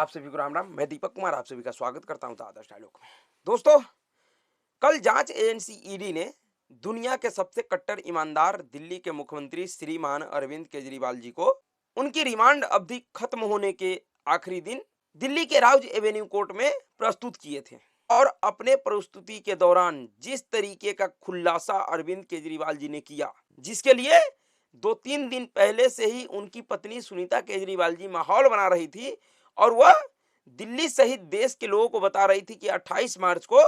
आप सभी को राम राम। मैं दीपक कुमार आप सभी का स्वागत करता हूं आदर्श डायलॉग में। दोस्तों, कल जांच एजेंसी ईडी ने दुनिया के सबसे कट्टर ईमानदार दिल्ली के मुख्यमंत्री श्रीमान अरविंद केजरीवाल जी को उनकी रिमांड अवधि खत्म होने के आखिरी दिन दिल्ली के राउज एवेन्यू कोर्ट में प्रस्तुत किए थे। और अपने प्रस्तुति के दौरान जिस तरीके का खुलासा अरविंद केजरीवाल जी ने किया, जिसके लिए 2-3 दिन पहले से ही उनकी पत्नी सुनीता केजरीवाल जी माहौल बना रही थी और वह दिल्ली सहित देश के लोगों को बता रही थी कि 28 मार्च को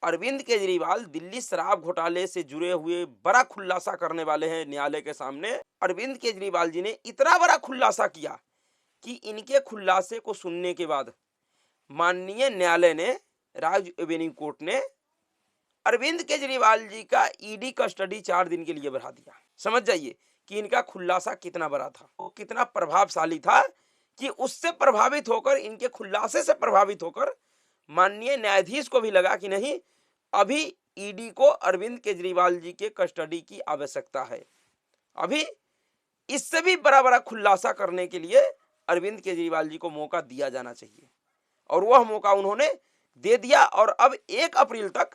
अरविंद केजरीवाल दिल्ली शराब घोटाले से जुड़े हुए बड़ा खुलासा करने वाले हैं न्यायालय के सामने। अरविंद केजरीवाल जी ने इतना बड़ा खुलासा किया कि इनके खुलासे को सुनने के बाद माननीय न्यायालय ने, राज एवेन्यू कोर्ट ने अरविंद केजरीवाल जी का ईडी कस्टडी 4 दिन के लिए बढ़ा दिया। समझ जाइए कि इनका खुलासा कितना बड़ा था, वो कितना प्रभावशाली था कि उससे प्रभावित होकर, इनके खुलासे से प्रभावित होकर माननीय न्यायाधीश को भी लगा कि नहीं, अभी ईडी को अरविंद केजरीवाल जी के कस्टडी की आवश्यकता है। अभी इससे भी बड़ा खुलासा करने के लिए अरविंद केजरीवाल जी को मौका दिया जाना चाहिए और वह मौका उन्होंने दे दिया। और अब 1 अप्रैल तक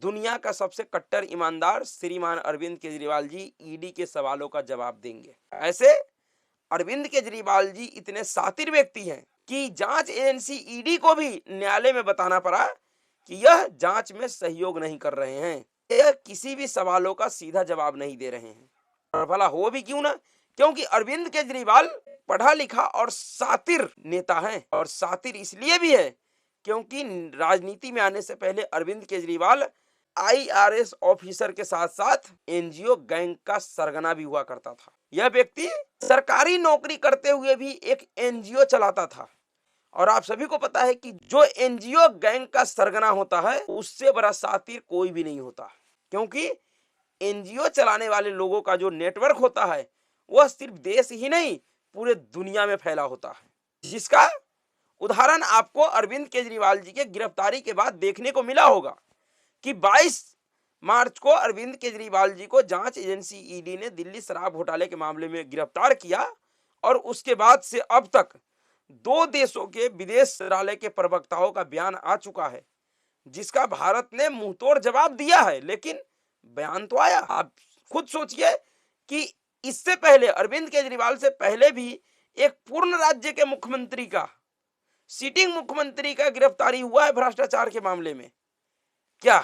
दुनिया का सबसे कट्टर ईमानदार श्रीमान अरविंद केजरीवाल जी ईडी के सवालों का जवाब देंगे। ऐसे अरविंद केजरीवाल जी इतने शातिर व्यक्ति हैं कि जांच एजेंसी ईडी को भी न्यायालय में बताना पड़ा कि यह जांच में सहयोग नहीं कर रहे हैं, यह किसी भी सवालों का सीधा जवाब नहीं दे रहे हैं। और भला हो भी क्यों ना, क्योंकि अरविंद केजरीवाल पढ़ा लिखा और शातिर नेता हैं। और शातिर इसलिए भी है क्योंकि राजनीति में आने से पहले अरविंद केजरीवाल IRS ऑफिसर के साथ साथ एनजीओ गैंग का सरगना भी हुआ करता था। यह व्यक्ति सरकारी नौकरी करते हुए भी एक एनजीओ चलाता था। और आप सभी को पता है कि जो एनजीओ गैंग का सरगना होता है उससे बड़ा शातिर कोई भी नहीं होता, क्योंकि एनजीओ चलाने वाले लोगों का जो नेटवर्क होता है वह सिर्फ देश ही नहीं पूरे दुनिया में फैला होता है, जिसका उदाहरण आपको अरविंद केजरीवाल जी के गिरफ्तारी के बाद देखने को मिला होगा कि 22 मार्च को अरविंद केजरीवाल जी को जांच एजेंसी ईडी ने दिल्ली शराब घोटाले के मामले में गिरफ्तार किया और उसके बाद से अब तक 2 देशों के विदेश मंत्रालय के प्रवक्ताओं का बयान आ चुका है, जिसका भारत ने मुंहतोड़ जवाब दिया है, लेकिन बयान तो आया। आप खुद सोचिए कि इससे पहले अरविंद केजरीवाल से पहले भी एक पूर्ण राज्य के मुख्यमंत्री का, सिटिंग मुख्यमंत्री का गिरफ्तारी हुआ है भ्रष्टाचार के मामले में। क्या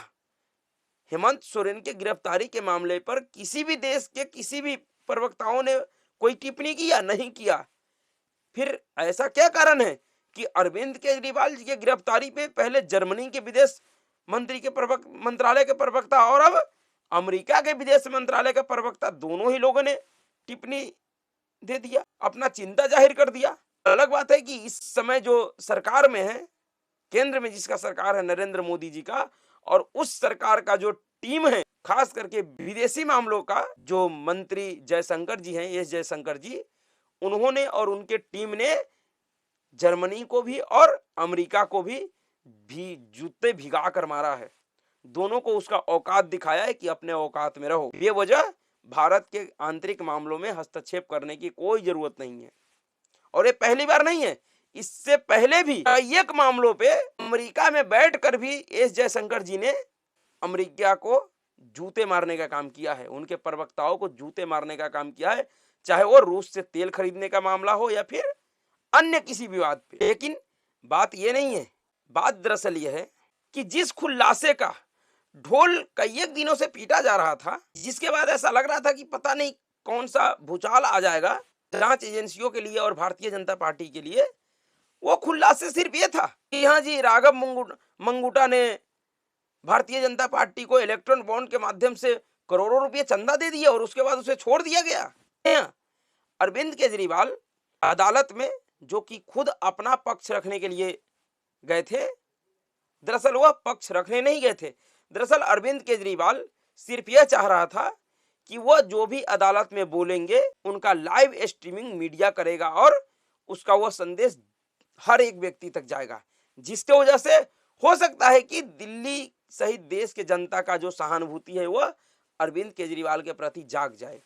हेमंत सोरेन के गिरफ्तारी के मामले पर किसी भी देश के किसी भी प्रवक्ताओं ने कोई टिप्पणी किया? नहीं किया। फिर ऐसा क्या कारण है कि अरविंद केजरीवाल जी के गिरफ्तारी पे पहले जर्मनी के विदेश मंत्री के मंत्रालय के प्रवक्ता और अब अमेरिका के विदेश मंत्रालय का प्रवक्ता, दोनों ही लोगों ने टिप्पणी दे दिया, अपना चिंता जाहिर कर दिया। अलग बात है कि इस समय जो सरकार में है, केंद्र में जिसका सरकार है नरेंद्र मोदी जी का, और उस सरकार का जो टीम है, खास करके विदेशी मामलों का जो मंत्री जयशंकर जी हैं, एस जयशंकर जी, उन्होंने और उनके टीम ने जर्मनी को भी और अमेरिका को भी जूते भिगा कर मारा है। दोनों को उसका औकात दिखाया है कि अपने औकात में रहो। बेवजह भारत के आंतरिक मामलों में हस्तक्षेप करने की कोई जरूरत नहीं है। और ये पहली बार नहीं है, इससे पहले भी एक मामलों पे अमेरिका में बैठकर भी एस जयशंकर जी ने अमेरिका को जूते मारने का काम किया है, उनके प्रवक्ताओं को जूते मारने का काम किया है, चाहे वो रूस से तेल खरीदने का मामला हो या फिर अन्य किसी विवाद पे। लेकिन बात ये नहीं है, बात दरअसल ये है कि जिस खुलासे का ढोल कई एक दिनों से पीटा जा रहा था, जिसके बाद ऐसा लग रहा था कि पता नहीं कौन सा भूचाल आ जाएगा जांच एजेंसियों के लिए और भारतीय जनता पार्टी के लिए, वो खुलासे सिर्फ ये था कि हाँ जी, राघव मंगूटा ने भारतीय जनता पार्टी को इलेक्ट्रॉन बॉन्ड के माध्यम से करोड़ों रुपए चंदा दे दिया और उसके बाद उसे छोड़ दिया गया। अरविंद केजरीवाल अदालत में, जो कि खुद अपना पक्ष रखने के लिए गए थे, दरअसल वह पक्ष रखने नहीं गए थे। दरअसल अरविंद केजरीवाल सिर्फ यह चाह रहा था कि वह जो भी अदालत में बोलेंगे उनका लाइव स्ट्रीमिंग मीडिया करेगा और उसका वह संदेश हर एक व्यक्ति तक जाएगा, जिसके वजह से हो सकता है कि दिल्ली सहित देश के जनता का जो सहानुभूति है वह अरविंद केजरीवाल के प्रति जाग जाए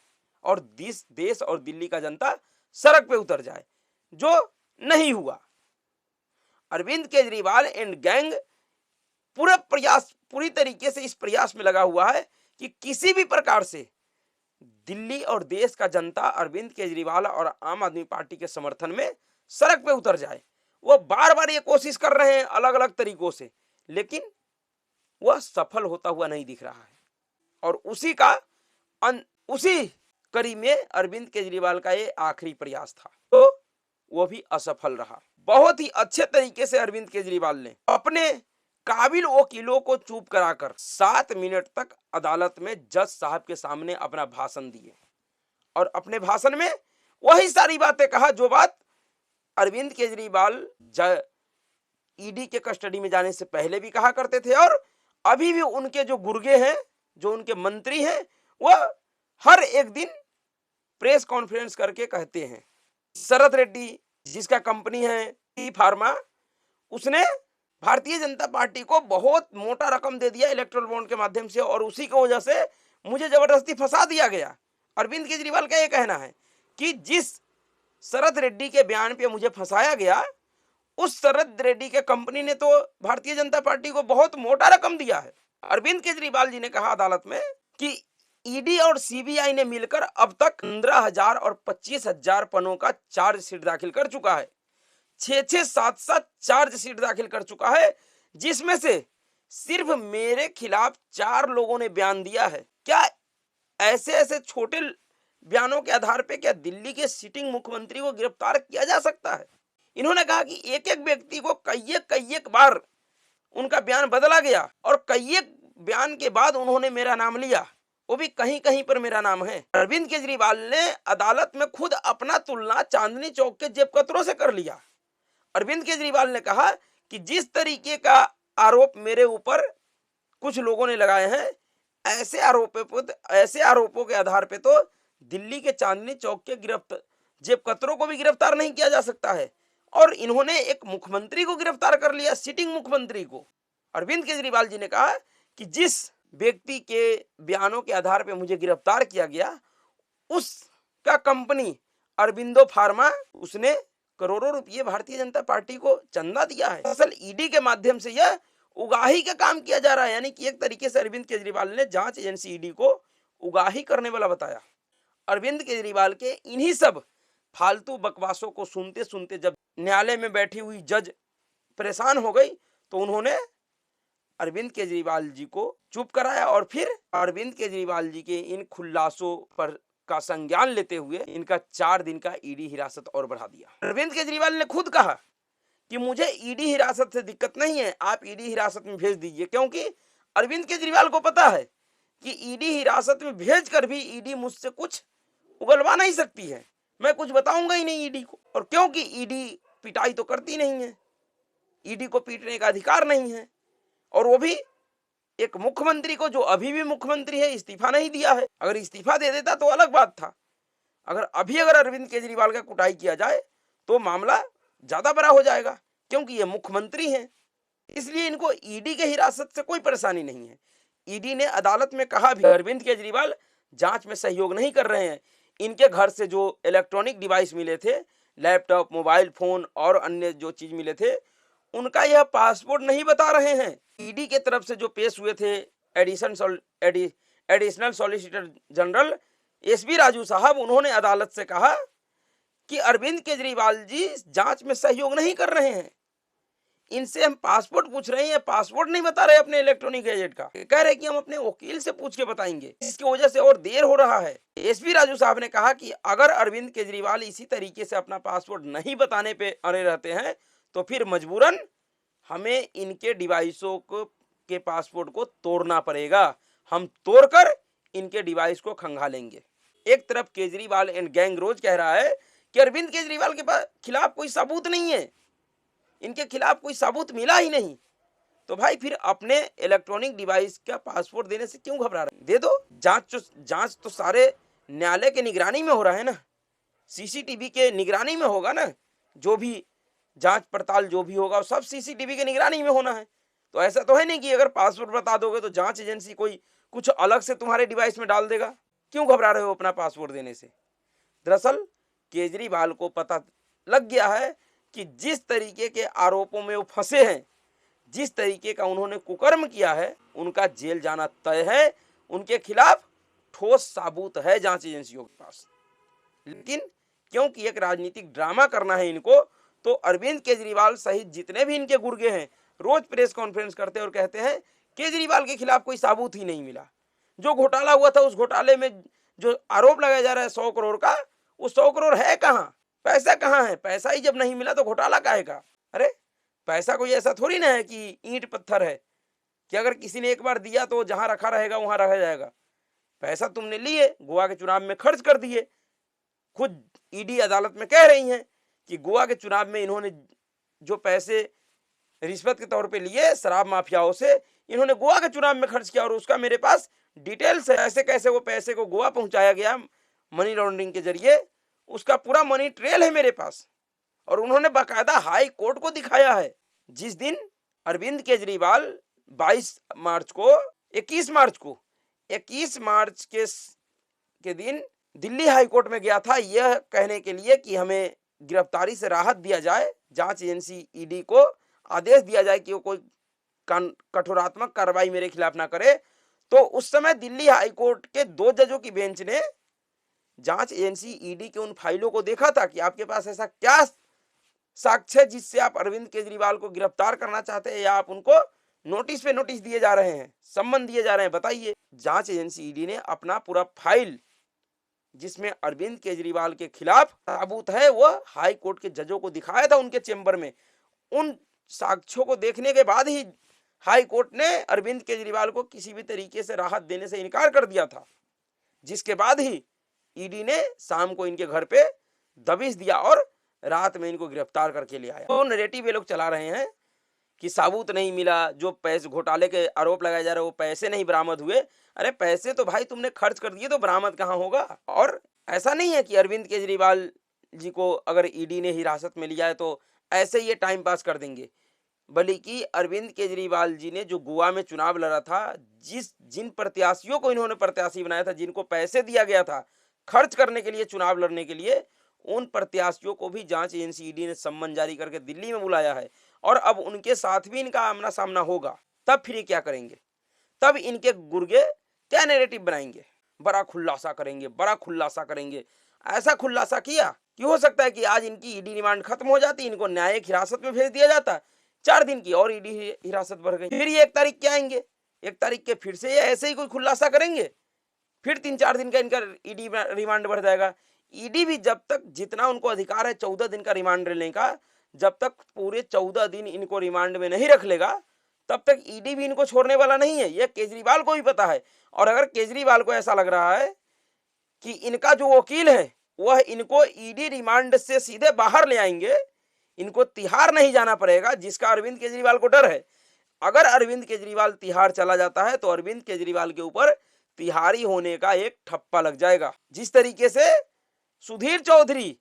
और देश और दिल्ली का जनता सड़क पे उतर जाए। जो नहीं हुआ। अरविंद केजरीवाल एंड गैंग पूरी तरीके से इस प्रयास में लगा हुआ है कि किसी भी प्रकार से दिल्ली और देश का जनता अरविंद केजरीवाल और आम आदमी पार्टी के समर्थन में सड़क पे उतर जाए। वो बार बार ये कोशिश कर रहे हैं अलग अलग तरीकों से, लेकिन वह सफल होता हुआ नहीं दिख रहा है। और उसी कड़ी में अरविंद केजरीवाल का ये आखिरी प्रयास था, तो वो भी असफल रहा। बहुत ही अच्छे तरीके से अरविंद केजरीवाल ने अपने काबिल वकीलों को चुप कराकर 7 मिनट तक अदालत में जज साहब के सामने अपना भाषण दिए और अपने भाषण में वही सारी बातें कहा जो बात अरविंद केजरीवाल ईडी के कस्टडी में जाने से पहले भी कहा करते थे और अभी भी उनके जो गुर्गे हैं, जो उनके मंत्री हैं, वह हर एक दिन प्रेस कॉन्फ्रेंस करके कहते हैं। शरद रेड्डी जिसका कंपनी है टी फार्मा, उसने भारतीय जनता पार्टी को बहुत मोटा रकम दे दिया इलेक्ट्रल बॉन्ड के माध्यम से और उसी की वजह से मुझे जबरदस्ती फंसा दिया गया। अरविंद केजरीवाल का यह कहना है कि जिस शरद रेड्डी के बयान पे मुझे फंसाया गया, उस शरद रेड्डी के कंपनी ने तो भारतीय जनता पार्टी को बहुत मोटा रकम दिया है। अरविंद केजरीवाल जी ने कहा अदालत में कि ईडी और सीबीआई ने मिलकर अब तक 15,000 और 25,000 पनों का चार्जशीट दाखिल कर चुका है, 6-6, 7-7 चार्जशीट दाखिल कर चुका है, जिसमें से सिर्फ मेरे खिलाफ 4 लोगों ने बयान दिया है। क्या ऐसे छोटे बयानों के आधार पे क्या दिल्ली के सिटिंग मुख्यमंत्री को गिरफ्तार किया जा सकता है? इन्होंने कहा कि एक एक व्यक्ति को कई एक बार उनका बयान बदला गया और कई एक बयान के बाद उन्होंने मेरा नाम लिया, वो भी कहीं कहीं पर मेरा नाम है। अरविंद केजरीवाल ने अदालत में खुद अपना तुलना चांदनी चौक के जेब कतरों से कर लिया। अरविंद केजरीवाल ने कहा कि जिस तरीके का आरोप मेरे ऊपर कुछ लोगों ने लगाए हैं, ऐसे आरोपों के आधार पे तो दिल्ली के चांदनी चौक के जेब कतरों को भी गिरफ्तार नहीं किया जा सकता है। और इन्होंने एक मुख्यमंत्री को गिरफ्तार कर लिया, सिटिंग मुख्यमंत्री को। अरविंद केजरीवाल जी ने कहा कि जिस व्यक्ति के बयानों के आधार पे मुझे गिरफ्तार किया गया, उसका कंपनी अरबिंदो फार्मा, उसने करोड़ों रुपये भारतीय जनता पार्टी को चंदा दिया है। असल ईडी के माध्यम से यह उगाही का काम किया जा रहा है, यानी कि एक तरीके से अरविंद केजरीवाल ने जांच एजेंसी ईडी को उगाही करने वाला बताया। अरविंद केजरीवाल के इन्हीं सब फालतू बकवासों को सुनते सुनते जब न्यायालय में बैठी हुई जज परेशान हो गई, तो उन्होंने अरविंद केजरीवाल जी को चुप कराया और फिर अरविंद केजरीवाल जी के इन खुलासों पर का संज्ञान लेते हुए इनका 4 दिन का ईडी हिरासत और बढ़ा दिया। अरविंद केजरीवाल ने खुद कहा कि मुझे ईडी हिरासत से दिक्कत नहीं है, आप ईडी हिरासत में भेज दीजिए, क्योंकि अरविंद केजरीवाल को पता है कि ईडी हिरासत में भेजकर भी ईडी मुझसे कुछ उगलवा नहीं सकती है, मैं कुछ बताऊंगा ही नहीं ईडी को। और क्योंकि ईडी पिटाई तो करती नहीं है, ईडी को पीटने का अधिकार नहीं है, और वो भी एक मुख्यमंत्री को जो अभी भी मुख्यमंत्री है, इस्तीफा नहीं दिया है। अगर इस्तीफा दे देता तो अलग बात था। अगर अरविंद केजरीवाल का कुटाई किया जाए तो मामला ज्यादा बड़ा हो जाएगा, क्योंकि ये मुख्यमंत्री हैं, इसलिए इनको ईडी के हिरासत से कोई परेशानी नहीं है। ईडी ने अदालत में कहा भी अरविंद केजरीवाल जांच में सहयोग नहीं कर रहे हैं। इनके घर से जो इलेक्ट्रॉनिक डिवाइस मिले थे, लैपटॉप, मोबाइल फोन और अन्य जो चीज मिले थे, उनका यह पासपोर्ट नहीं बता रहे हैं। ईडी के तरफ से जो पेश हुए थे additional solicitor general SB Raju साहब, उन्होंने अदालत से कहा कि अरविंद केजरीवाल जी जांच में सहयोग नहीं कर रहे हैं, इनसे हम पासपोर्ट पूछ रहे हैं, पासपोर्ट नहीं बता रहे अपने इलेक्ट्रॉनिक गैजेट का, कह रहे कि हम अपने वकील से पूछ के बताएंगे, इसकी वजह से और देर हो रहा है। एसपी राजू साहब ने कहा कि अगर अरविंद केजरीवाल इसी तरीके से अपना पासपोर्ट नहीं बताने पे अड़े रहते हैं तो फिर मजबूरन हमें इनके डिवाइसों के पासपोर्ट को तोड़ना पड़ेगा, हम तोड़कर इनके डिवाइस को खंगालेंगे। एक तरफ केजरीवाल एंड गैंग रोज कह रहा है कि अरविंद केजरीवाल के खिलाफ कोई सबूत नहीं है, इनके खिलाफ कोई सबूत मिला ही नहीं, तो भाई फिर अपने इलेक्ट्रॉनिक डिवाइस का पासपोर्ट देने से क्यों घबरा रहे हैं? दे दो। जांच तो सारे न्यायालय के निगरानी में हो रहा है ना, सीसीटीवी के निगरानी में होगा ना, जो भी जांच पड़ताल जो भी होगा सब सीसीटीवी के निगरानी में होना है। तो ऐसा तो है नहीं कि अगर पासपोर्ट बता दोगे तो जांच एजेंसी कोई कुछ अलग से तुम्हारे डिवाइस में डाल देगा। क्यों घबरा रहे हो अपना पासपोर्ट देने से? दरअसल केजरीवाल को पता लग गया है कि जिस तरीके के आरोपों में वो फंसे हैं, जिस तरीके का उन्होंने कुकर्म किया है, उनका जेल जाना तय है। उनके खिलाफ ठोस सबूत है जांच एजेंसियों के पास। लेकिन क्योंकि एक राजनीतिक ड्रामा करना है इनको, तो अरविंद केजरीवाल सहित जितने भी इनके गुर्गे हैं रोज प्रेस कॉन्फ्रेंस करते हैं और कहते हैं केजरीवाल के खिलाफ कोई सबूत ही नहीं मिला। जो घोटाला हुआ था, उस घोटाले में जो आरोप लगाया जा रहा है 100 करोड़ का, वो 100 करोड़ है कहाँ? पैसा कहाँ है? पैसा ही जब नहीं मिला तो घोटाला काहे का? अरे पैसा कोई ऐसा थोड़ी ना है कि ईंट पत्थर है कि अगर किसी ने एक बार दिया तो जहां रखा रहेगा वहां रखा जाएगा। पैसा तुमने लिए, गोवा के चुनाव में खर्च कर दिए। खुद ईडी अदालत में कह रही हैं कि गोवा के चुनाव में इन्होंने जो पैसे रिश्वत के तौर पे लिए शराब माफियाओं से, इन्होंने गोवा के चुनाव में खर्च किया और उसका मेरे पास डिटेल्स है। ऐसे कैसे वो पैसे को गोवा पहुंचाया गया मनी लॉन्ड्रिंग के जरिए, उसका पूरा मनी ट्रेल है मेरे पास। और उन्होंने बाकायदा हाई कोर्ट को दिखाया है। जिस दिन अरविंद केजरीवाल 22 मार्च को 21 मार्च के दिन दिल्ली हाई कोर्ट में गया था यह कहने के लिए कि हमें गिरफ्तारी से राहत दिया जाए, जांच एजेंसी ईडी को आदेश दिया जाए कि वो कोई कठोरात्मक कार्रवाई मेरे खिलाफ ना करे। तो उस समय दिल्ली हाई कोर्ट के 2 जजों की बेंच ने जांच एजेंसी ईडी के उन फाइलों को देखा था कि आपके पास ऐसा क्या साक्ष्य जिससे आप अरविंद केजरीवाल को गिरफ्तार करना चाहते हैं या आप उनको नोटिस पे नोटिस दिए जा रहे हैं, सम्मन दिए जा रहे हैं, बताइए। जांच एजेंसी ईडी ने अपना पूरा फाइल जिसमें अरविंद केजरीवाल के खिलाफ सबूत है वो हाई कोर्ट के जजों को दिखाया था उनके चेंबर में। उन साक्ष्यों को देखने के बाद ही हाई कोर्ट ने अरविंद केजरीवाल को किसी भी तरीके से राहत देने से इनकार कर दिया था, जिसके बाद ही ईडी ने शाम को इनके घर पे दबिश दिया और रात में इनको गिरफ्तार करके ले आया। तो नैरेटिव ये लोग चला रहे हैं कि सबूत नहीं मिला, जो पैसे घोटाले के आरोप लगाए जा रहे हैं वो पैसे नहीं बरामद हुए। अरे पैसे तो भाई तुमने खर्च कर दिए तो बरामद कहाँ होगा? और ऐसा नहीं है कि अरविंद केजरीवाल जी को अगर ईडी ने हिरासत में लिया है तो ऐसे ये टाइम पास कर देंगे, बल्कि अरविंद केजरीवाल जी ने जो गोवा में चुनाव लड़ा था, जिन प्रत्याशियों को इन्होंने प्रत्याशी बनाया था, जिनको पैसे दिया गया था खर्च करने के लिए चुनाव लड़ने के लिए, उन प्रत्याशियों को भी जांच एजेंसी ईडी ने सम्मन जारी करके दिल्ली में बुलाया है। और अब उनके साथ भी इनका आमना सामना होगा। तब फिर ये क्या करेंगे? तब इनके गुर्गे क्या नैरेटिव बनाएंगे? बड़ा खुलासा करेंगे। ऐसा खुलासा किया कि हो सकता है कि आज इनकी ईडी रिमांड खत्म हो जाती, इनको न्यायिक हिरासत में भेज दिया जाता, 4 दिन की और ईडी हिरासत बढ़ गई। फिर ये 1 तारीख के आएंगे, 1 तारीख के फिर से ये ऐसे ही कोई खुलासा करेंगे, फिर 3-4 दिन का इनका ईडी रिमांड बढ़ जाएगा। ईडी भी जब तक जितना उनको अधिकार है 14 दिन का रिमांड लेने का, जब तक पूरे 14 दिन इनको रिमांड में नहीं रख लेगा तब तक ईडी भी इनको छोड़ने वाला नहीं है। यह केजरीवाल को भी पता है। और अगर केजरीवाल को ऐसा लग रहा है कि इनका जो वकील है वह इनको ईडी रिमांड से सीधे बाहर ले आएंगे, इनको तिहाड़ नहीं जाना पड़ेगा, जिसका अरविंद केजरीवाल को डर है। अगर अरविंद केजरीवाल तिहाड़ चला जाता है तो अरविंद केजरीवाल के ऊपर तिहाड़ी होने का एक ठप्पा लग जाएगा। जिस तरीके से सुधीर चौधरी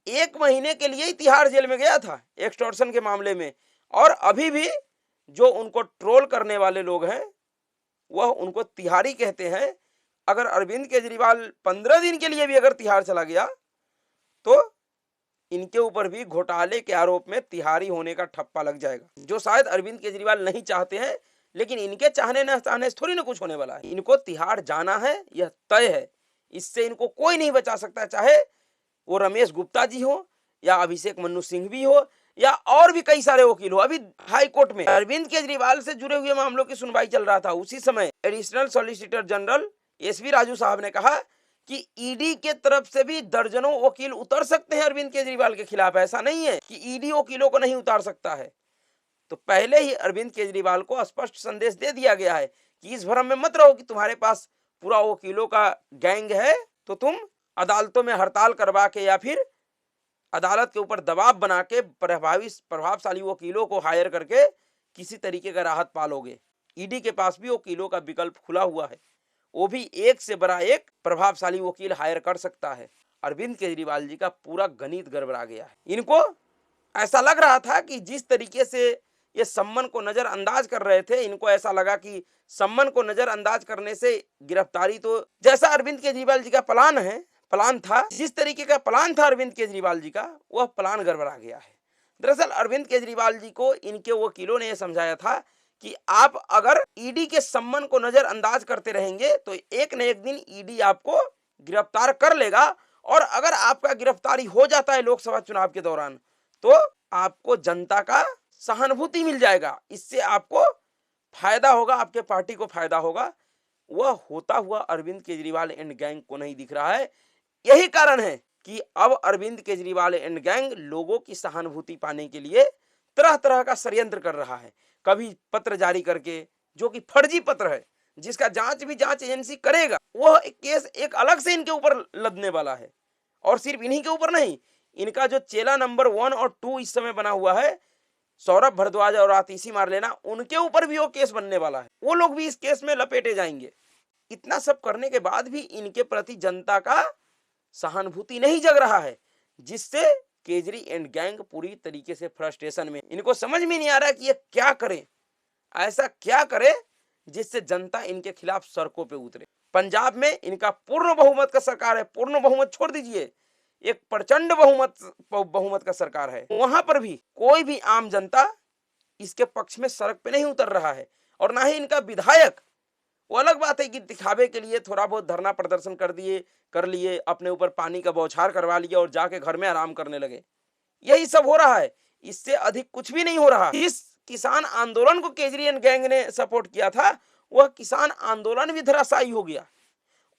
1 महीने के लिए ही तिहाड़ जेल में गया था एक्सटॉर्शन के मामले में, और अभी भी जो उनको ट्रोल करने वाले लोग हैं वह उनको तिहाड़ी कहते हैं। अगर अरविंद केजरीवाल 15 दिन के लिए भी अगर तिहाड़ चला गया तो इनके ऊपर भी घोटाले के आरोप में तिहाड़ी होने का ठप्पा लग जाएगा, जो शायद अरविंद केजरीवाल नहीं चाहते हैं। लेकिन इनके चाहने न चाहने से थोड़ी ना कुछ होने वाला है। इनको तिहाड़ जाना है, यह तय है। इससे इनको कोई नहीं बचा सकता, चाहे वो रमेश गुप्ता जी हो या अभिषेक मनु सिंह भी हो या और भी कई सारे वकील हो। अभी हाई कोर्ट में अरविंद केजरीवाल से जुड़े हुए मामलों की सुनवाई चल रहा था, उसी समय additional solicitor general SV Raju साहब ने कहा कि ईडी के तरफ से भी दर्जनों वकील उतर सकते हैं अरविंद केजरीवाल के खिलाफ। ऐसा नहीं है कि ईडी वकीलों को नहीं उतार सकता है। तो पहले ही अरविंद केजरीवाल को स्पष्ट संदेश दे दिया गया है कि इस भ्रम में मत रहो कि तुम्हारे पास पूरा वकीलों का गैंग है तो तुम अदालतों में हड़ताल करवा के या फिर अदालत के ऊपर दबाव बना के प्रभावशाली वकीलों को हायर करके किसी तरीके का राहत पालोगे। ईडी के पास भी वकीलों का विकल्प खुला हुआ है, वो भी एक से बड़ा एक प्रभावशाली वकील हायर कर सकता है। अरविंद केजरीवाल जी का पूरा गणित गड़बड़ा गया है। इनको ऐसा लग रहा था कि जिस तरीके से ये सम्मन को नजरअंदाज कर रहे थे, इनको ऐसा लगा कि सम्मन को नजरअंदाज करने से गिरफ्तारी, तो जैसा अरविंद केजरीवाल जी का प्लान था, जिस तरीके का प्लान था अरविंद केजरीवाल जी का, वह प्लान गड़बड़ा गया है। दरअसल अरविंद केजरीवाल जी को इनके वकीलों ने यह समझाया था कि आप अगर ईडी के सम्मन को नजरअंदाज करते रहेंगे तो एक न एक दिन ईडी आपको गिरफ्तार कर लेगा, और अगर आपका गिरफ्तारी हो जाता है लोकसभा चुनाव के दौरान तो आपको जनता का सहानुभूति मिल जाएगा, इससे आपको फायदा होगा, आपके पार्टी को फायदा होगा। वह होता हुआ अरविंद केजरीवाल एंड गैंग को नहीं दिख रहा है। यही कारण है कि अब अरविंद केजरीवाल एंड गैंग लोगों की सहानुभूति पाने के लिए तरह तरह का षड्यंत्र कर रहा है। कभी पत्र जारी करके, जो कि फर्जी पत्र है, जिसका जांच एजेंसी करेगा, वह केस एक अलग से इनके ऊपर लदने वाला है। और सिर्फ इन्हीं के ऊपर नहीं, इनका जो चेला नंबर 1 और 2 इस समय बना हुआ है, सौरभ भारद्वाज और आतिशी मारलेना, उनके ऊपर भी वो केस बनने वाला है, वो लोग भी इस केस में लपेटे जाएंगे। इतना सब करने के बाद भी इनके प्रति जनता का सहानुभूति नहीं जग रहा है, जिससे केजरी एंड गैंग पूरी तरीके से फ्रस्ट्रेशन में। इनको समझ में नहीं आ रहा कि ये क्या करें, ऐसा क्या करे जिससे जनता इनके खिलाफ सड़कों पे उतरे। पंजाब में इनका पूर्ण बहुमत का सरकार है, पूर्ण बहुमत छोड़ दीजिए, एक प्रचंड बहुमत का सरकार है। वहां पर भी कोई भी आम जनता इसके पक्ष में सड़क पे नहीं उतर रहा है, और ना ही इनका विधायक। वो अलग बात है कि दिखावे के लिए थोड़ा बहुत धरना प्रदर्शन कर लिए, अपने ऊपर पानी का बौछार करवा लिया और जाके घर में आराम करने लगे, यही सब हो रहा है। इससे अधिक कुछ भी नहीं हो रहा। इस किसान आंदोलन को केजरी एंड गैंग ने सपोर्ट किया था, वह किसान आंदोलन भी धराशायी हो गया,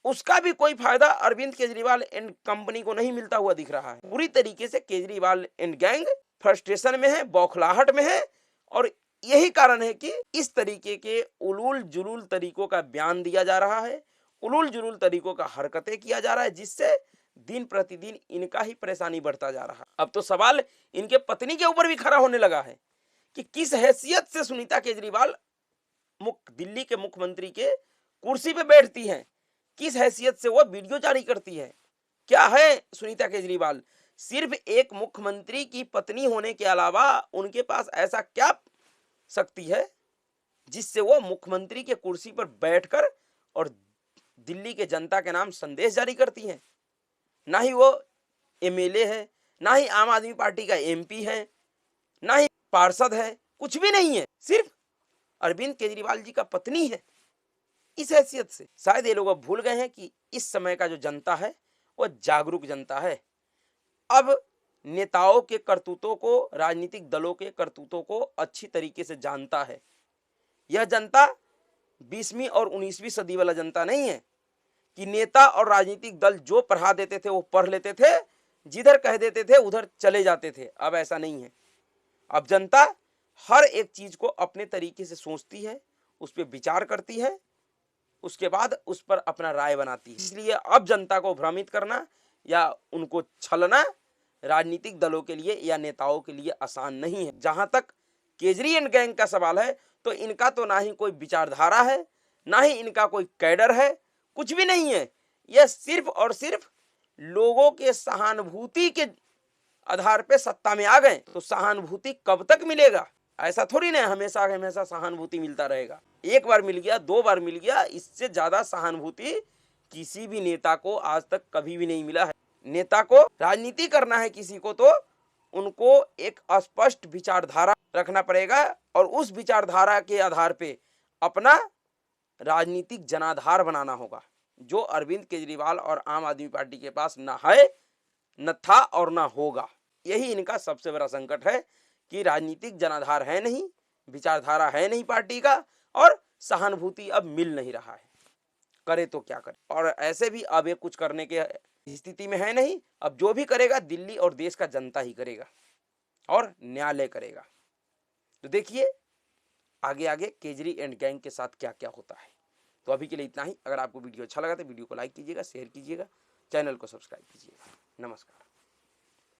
उसका भी कोई फायदा अरविंद केजरीवाल एंड कंपनी को नहीं मिलता हुआ दिख रहा है। पूरी तरीके से केजरीवाल एंड गैंग फ्रस्ट्रेशन में है, बौखलाहट में है, और यही कारण है कि इस तरीके के उलूल जुलूल तरीकों का बयान दिया जा रहा है, उलूल जुलूल तरीकों का हरकतें किया जा रहा है, जिससे दिन प्रतिदिन इनका ही परेशानी बढ़ता जा रहा है। अब तो सवाल इनके पत्नी के ऊपर भी खड़ा होने लगा है कि किस हैसियत से सुनीता केजरीवाल दिल्ली के मुख्यमंत्री के कुर्सी पे बैठती हैं, किस हैसियत से वो वीडियो जारी करती है। क्या है सुनीता केजरीवाल? सिर्फ एक मुख्यमंत्री की पत्नी होने के अलावा उनके पास ऐसा क्या शक्ति है जिससे वो मुख्यमंत्री के कुर्सी पर बैठकर और दिल्ली के जनता के नाम संदेश जारी करती हैं? ना ही वो एमएलए है, ना ही आम आदमी पार्टी का एमपी है, ना ही पार्षद है, कुछ भी नहीं है, सिर्फ अरविंद केजरीवाल जी का पत्नी है। इस हैसियत से शायद ये लोग अब भूल गए हैं कि इस समय का जो जनता है वह जागरूक जनता है। अब नेताओं के करतूतों को, राजनीतिक दलों के करतूतों को अच्छी तरीके से जानता है। यह जनता 20वीं और 19वीं सदी वाला जनता नहीं है कि नेता और राजनीतिक दल जो पढ़ा देते थे वो पढ़ लेते थे, जिधर कह देते थे उधर चले जाते थे। अब ऐसा नहीं है। अब जनता हर एक चीज को अपने तरीके से सोचती है, उस पर विचार करती है, उसके बाद उस पर अपना राय बनाती है। इसलिए अब जनता को भ्रमित करना या उनको छलना राजनीतिक दलों के लिए या नेताओं के लिए आसान नहीं है। जहां तक केजरी एंड गैंग का सवाल है तो इनका तो ना ही कोई विचारधारा है, ना ही इनका कोई कैडर है, कुछ भी नहीं है। यह सिर्फ और सिर्फ लोगों के सहानुभूति के आधार पे सत्ता में आ गए। तो सहानुभूति कब तक मिलेगा? ऐसा थोड़ी ना हमेशा हमेशा सहानुभूति मिलता रहेगा। एक बार मिल गया, 2 बार मिल गया, इससे ज्यादा सहानुभूति किसी भी नेता को आज तक कभी भी नहीं मिला है। नेता को राजनीति करना है किसी को तो उनको एक स्पष्ट विचारधारा रखना पड़ेगा, और उस विचारधारा के आधार पे अपना राजनीतिक जनाधार बनाना होगा, जो अरविंद केजरीवाल और आम आदमी पार्टी के पास ना है, न था और ना होगा। यही इनका सबसे बड़ा संकट है कि राजनीतिक जनाधार है नहीं, विचारधारा है नहीं पार्टी का, और सहानुभूति अब मिल नहीं रहा है। करे तो क्या करे? और ऐसे भी अब ये कुछ करने के स्थिति में है नहीं। अब जो भी करेगा दिल्ली और देश का जनता ही करेगा और न्यायालय करेगा। तो देखिए आगे आगे केजरी एंड गैंग के साथ क्या क्या होता है। तो अभी के लिए इतना ही। अगर आपको वीडियो अच्छा लगा तो वीडियो को लाइक कीजिएगा, शेयर कीजिएगा, चैनल को सब्सक्राइब कीजिएगा। नमस्कार।